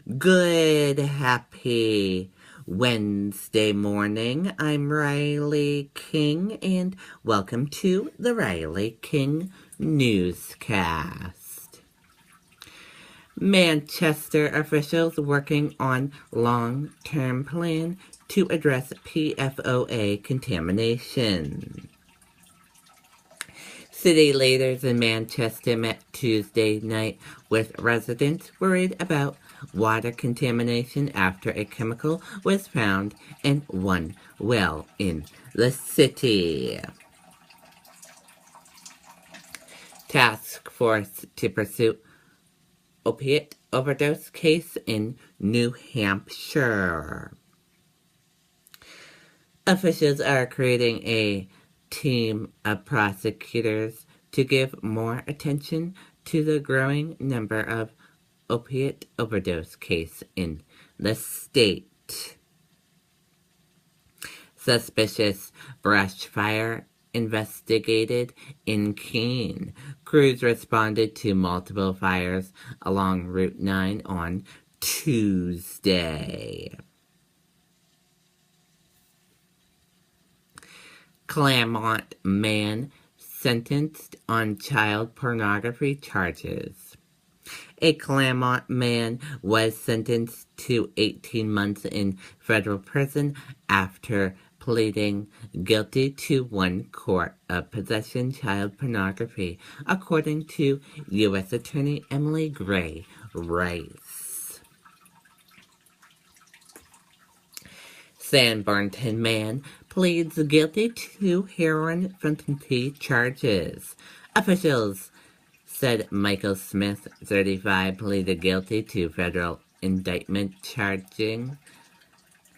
Good, happy Wednesday morning. I'm Riley King, and welcome to the Riley King Newscast. Manchester officials working on long-term plan to address PFOA contamination. City leaders in Manchester met Tuesday night with residents worried about water contamination after a chemical was found in one well in the city. Task force to pursue opiate overdose case in New Hampshire. Officials are creating a team of prosecutors to give more attention to the growing number of opiate overdose cases in the state. Suspicious brush fire investigated in Keene. Crews responded to multiple fires along Route 9 on Tuesday. Claremont man sentenced on child pornography charges. A Claremont man was sentenced to 18 months in federal prison after pleading guilty to one count of possession child pornography, according to U.S. Attorney Emily Gray Rice. San Bernardino man pleads guilty to heroin fentanyl charges. Officials said Michael Smith, 35, pleaded guilty to federal indictment charging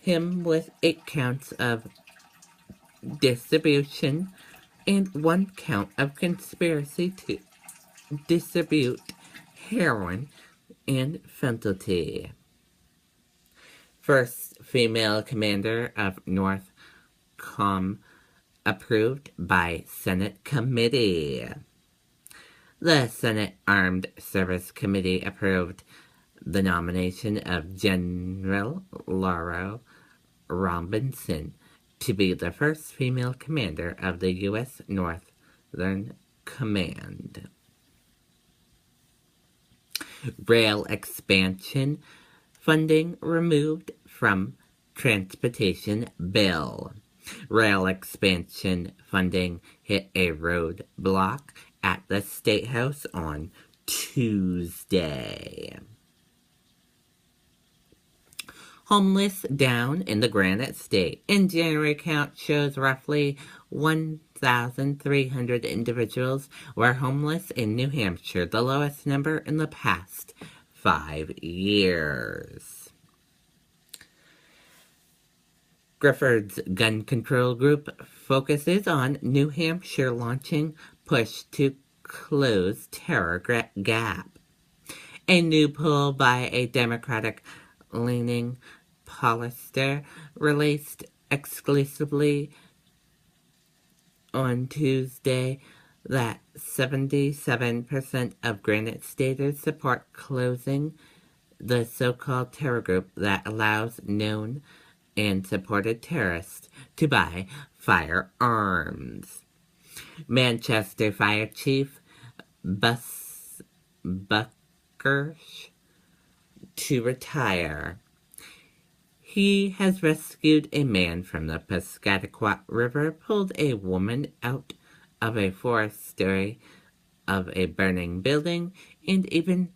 him with 8 counts of distribution and 1 count of conspiracy to distribute heroin and fentanyl. First female commander of NORTHCOM approved by Senate committee. The Senate Armed Service Committee approved the nomination of General Laura Robinson to be the first female commander of the U.S. Northern Command. Rail expansion funding removed from transportation bill. Rail expansion funding hit a roadblock at the State House on Tuesday. Homeless down in the Granite State. In January count shows roughly 1,300 individuals were homeless in New Hampshire, the lowest number in the past 5 years. Grifford's gun control group focuses on New Hampshire launching push to close terror gap. A new poll by a Democratic-leaning pollster released exclusively on Tuesday that 77% of Granite Staters support closing the so-called terror group that allows known and supported terrorists to buy firearms. Manchester Fire Chief Buckersh to retire. He has rescued a man from the Piscataqua River, pulled a woman out of a 4th story of a burning building, and even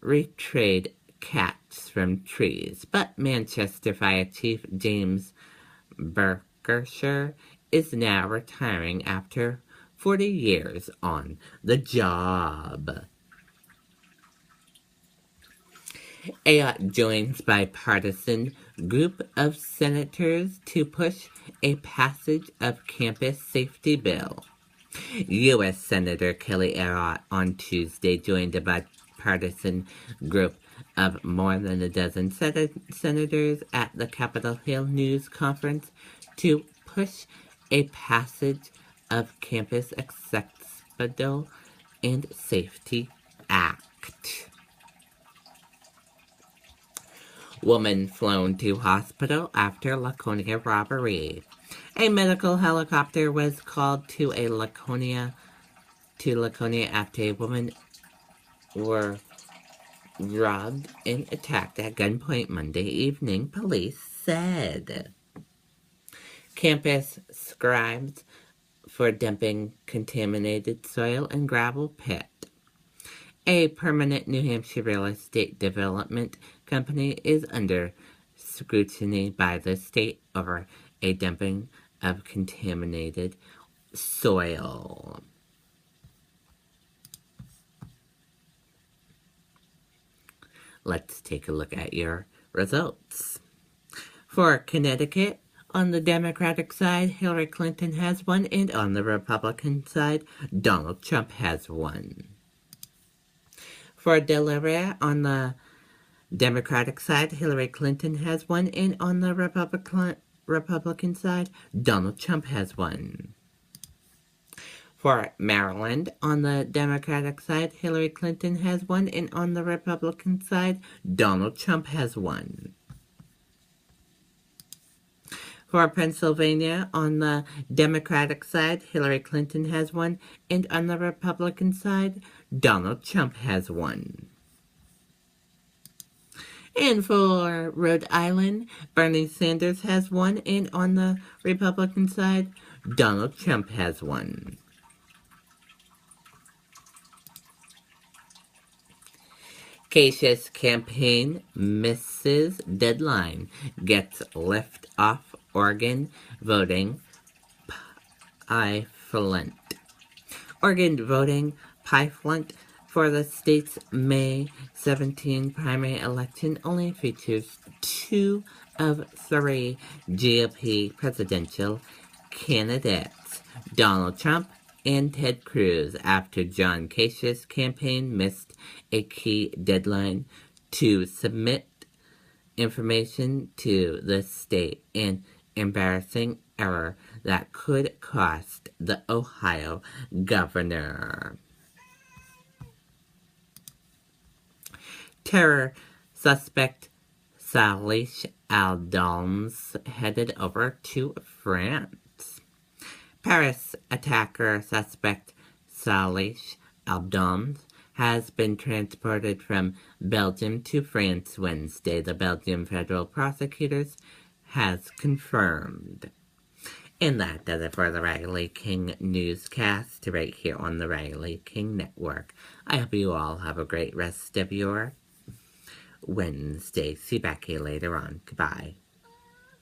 retrieved cats from trees. But Manchester Fire Chief James Buckersh is now retiring after 40 years on the job. A joins bipartisan group of senators to push a passage of campus safety bill. U.S. Senator Kelly Ayotte on Tuesday joined a bipartisan group of more than a dozen senators at the Capitol Hill News Conference to push a passage of Campus Accessibility and Safety Act. Woman flown to hospital after Laconia robbery. A medical helicopter was called to Laconia after a woman were robbed and attacked at gunpoint Monday evening, police said. Campus scribes for dumping contaminated soil and gravel pit. A permanent New Hampshire real estate development company is under scrutiny by the state over a dumping of contaminated soil. Let's take a look at your results. For Connecticut, on the Democratic side, Hillary Clinton has won, and on the Republican side, Donald Trump has won. For Delaware, on the Democratic side, Hillary Clinton has won, and on the Republican side, Donald Trump has won. For Maryland, on the Democratic side, Hillary Clinton has won, and on the Republican side, Donald Trump has won. For Pennsylvania, on the Democratic side, Hillary Clinton has won, and on the Republican side, Donald Trump has won. And for Rhode Island, Bernie Sanders has won, and on the Republican side, Donald Trump has won. Keisha's campaign misses deadline, gets lift off Oregon voting pie-flunt. Oregon voting pie-flunt for the state's May 17 primary election only features 2 of 3 GOP presidential candidates, Donald Trump and Ted Cruz, after John Kasich campaign missed a key deadline to submit information to the state, an embarrassing error that could cost the Ohio governor. Terror suspect Salish Aldams headed over to France. Paris attacker suspect Salish Aldams has been transported from Belgium to France Wednesday, the Belgian federal prosecutors has confirmed. And that does it for the Riley King Newscast right here on the Riley King Network. I hope you all have a great rest of your Wednesday. See you back here later on. Goodbye.